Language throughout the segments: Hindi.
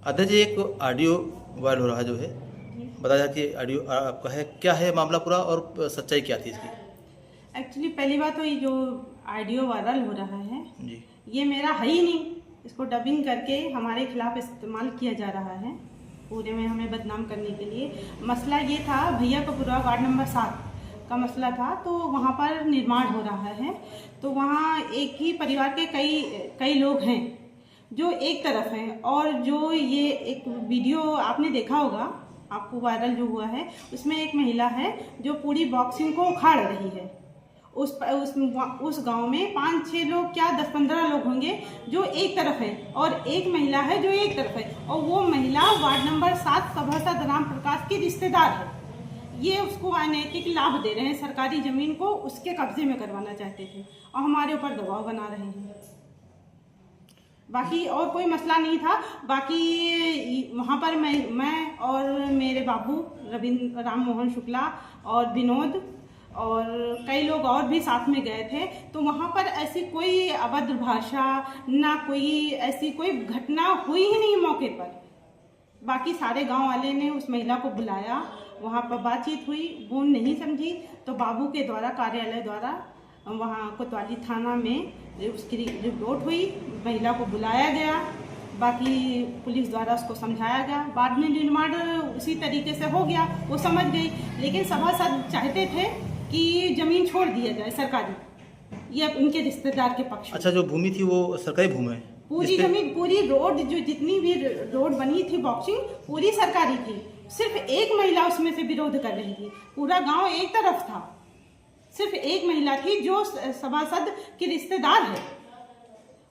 अध्यक्ष जी, एक ऑडियो वायरल हो रहा जो है, बताया जाए कि ऑडियो आपका है, क्या है मामला पूरा और सच्चाई क्या थी इसकी? एक्चुअली पहली बात तो ये जो ऑडियो वायरल हो रहा है जी। ये मेरा है ही नहीं। इसको डबिंग करके हमारे खिलाफ इस्तेमाल किया जा रहा है पूरे में हमें बदनाम करने के लिए। मसला ये था, भैया कपूरा वार्ड नंबर 7 का मसला था। तो वहाँ पर निर्माण हो रहा है, तो वहाँ एक ही परिवार के कई लोग हैं जो एक तरफ हैं, और जो ये एक वीडियो आपने देखा होगा, आपको वायरल जो हुआ है, उसमें एक महिला है जो पूरी बॉक्सिंग को उखाड़ रही है। उस गांव में 5-6 लोग, क्या 10-15 लोग होंगे जो एक तरफ है, और एक महिला है जो एक तरफ है, और वो महिला वार्ड नंबर 7 सभासद राम प्रकाश की रिश्तेदार है। ये उसको अनैतिक लाभ दे रहे हैं, सरकारी जमीन को उसके कब्जे में करवाना चाहते थे और हमारे ऊपर दबाव बना रहे हैं। बाकी और कोई मसला नहीं था। बाकी वहाँ पर मैं और मेरे बाबू राम मोहन शुक्ला और विनोद और कई लोग और भी साथ में गए थे। तो वहाँ पर ऐसी कोई अभद्र भाषा ना कोई ऐसी कोई घटना हुई ही नहीं मौके पर। बाकी सारे गांव वाले ने उस महिला को बुलाया, वहाँ पर बातचीत हुई, वो नहीं समझी तो बाबू के द्वारा, कार्यालय द्वारा वहाँ कोतवाली थाना में उसकी रिपोर्ट हुई, महिला को बुलाया गया। बाकी पुलिस द्वारा उसको समझाया गया। बाद में निर्माण उसी तरीके से हो गया, वो समझ गई। लेकिन सभासद चाहते थे कि जमीन छोड़ दिया जाए सरकारी, ये उनके रिश्तेदार के पक्ष। अच्छा, जो भूमि थी वो सरकारी भूमि है? पूरी जमीन, पूरी रोड, जो जितनी भी रोड बनी थी बॉक्सिंग, पूरी सरकारी थी। सिर्फ एक महिला उसमें से विरोध कर रही थी। पूरा गांव एक तरफ था, सिर्फ एक महिला थी जो सभासद की रिश्तेदार है,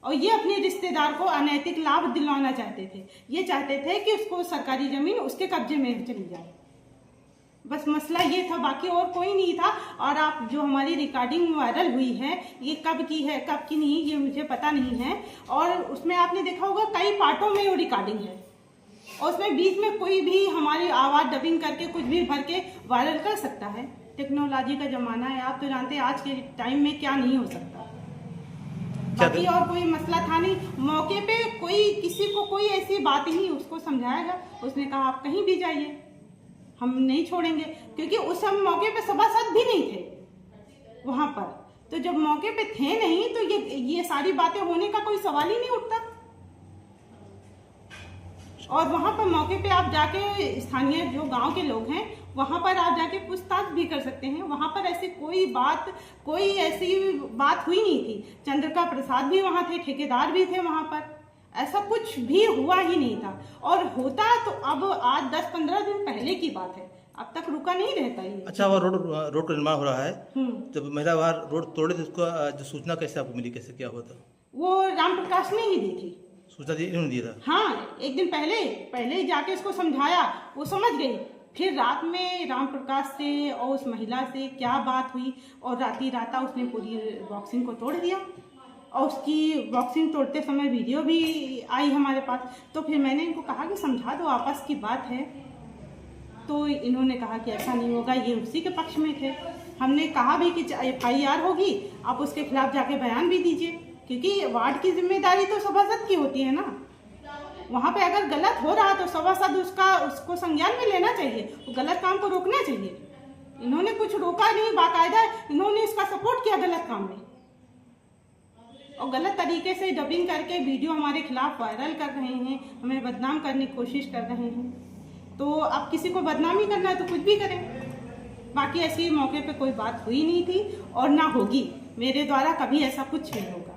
और ये अपने रिश्तेदार को अनैतिक लाभ दिलवाना चाहते थे। ये चाहते थे कि उसको सरकारी जमीन उसके कब्जे में चली जाए। बस मसला ये था, बाकी और कोई नहीं था। और आप जो हमारी रिकॉर्डिंग वायरल हुई है, ये कब की है कब की नहीं ये मुझे पता नहीं है। और उसमें आपने देखा होगा कई पार्टों में वो रिकॉर्डिंग है, और उसमें बीच में कोई भी हमारी आवाज़ डबिंग करके कुछ भी भर के वायरल कर सकता है। टेक्नोलॉजी का ज़माना है, आप तो जानते हैं आज के टाइम में क्या नहीं हो सकता। बाकी और कोई मसला था नहीं। मौके पे कोई किसी को कोई ऐसी बात ही, उसको समझाएगा, उसने कहा आप कहीं भी जाइए, हम नहीं छोड़ेंगे। क्योंकि उस समय मौके पे सभासद भी नहीं थे वहाँ पर। तो जब मौके पे थे नहीं तो ये सारी बातें होने का कोई सवाल ही नहीं उठता। और वहाँ पर मौके पे आप जाके, स्थानीय जो गांव के लोग हैं, वहाँ पर आप जाके पूछताछ भी कर सकते हैं। वहाँ पर ऐसी कोई ऐसी बात हुई नहीं थी। चंद्रिका प्रसाद भी वहाँ थे, ठेकेदार भी थे वहाँ पर, ऐसा कुछ भी हुआ ही नहीं था। और होता तो अब आज 10-15 दिन पहले की बात है, अब तक रुका नहीं रहता ये। अच्छा, वो रोड का निर्माण हो रहा है, जब महिला वहाँ रोड तोड़े तो उसका जो सूचना कैसे आपको मिली, कैसे क्या हुआ था? वो राम प्रकाश ने ही दी थी सूचना, इन्होंने दिया था? हाँ, एक दिन पहले ही जाके उसको समझाया, वो समझ गई। फिर रात में राम प्रकाश से और उस महिला से क्या बात हुई, और राता उसने पूरी बॉक्सिंग को तोड़ दिया। और उसकी बॉक्सिंग तोड़ते समय वीडियो भी आई हमारे पास। तो फिर मैंने इनको कहा कि समझा दो, आपस की बात है। तो इन्होंने कहा कि ऐसा नहीं होगा, ये उसी के पक्ष में थे। हमने कहा भी कि FIR होगी, आप उसके खिलाफ जाके बयान भी दीजिए, क्योंकि वार्ड की जिम्मेदारी तो सभासद की होती है ना। वहाँ पे अगर गलत हो रहा तो सभासद उसको संज्ञान में लेना चाहिए, गलत काम को रोकना चाहिए। इन्होंने कुछ रोका नहीं, बाकायदा इन्होंने इसका सपोर्ट किया गलत काम में, और गलत तरीके से डबिंग करके वीडियो हमारे खिलाफ वायरल कर रहे हैं, हमें बदनाम करने की कोशिश कर रहे हैं। तो अब किसी को बदनामी करना है तो कुछ भी करें। बाकी ऐसी मौके पे कोई बात हुई नहीं थी और ना होगी। मेरे द्वारा कभी ऐसा कुछ नहीं होगा।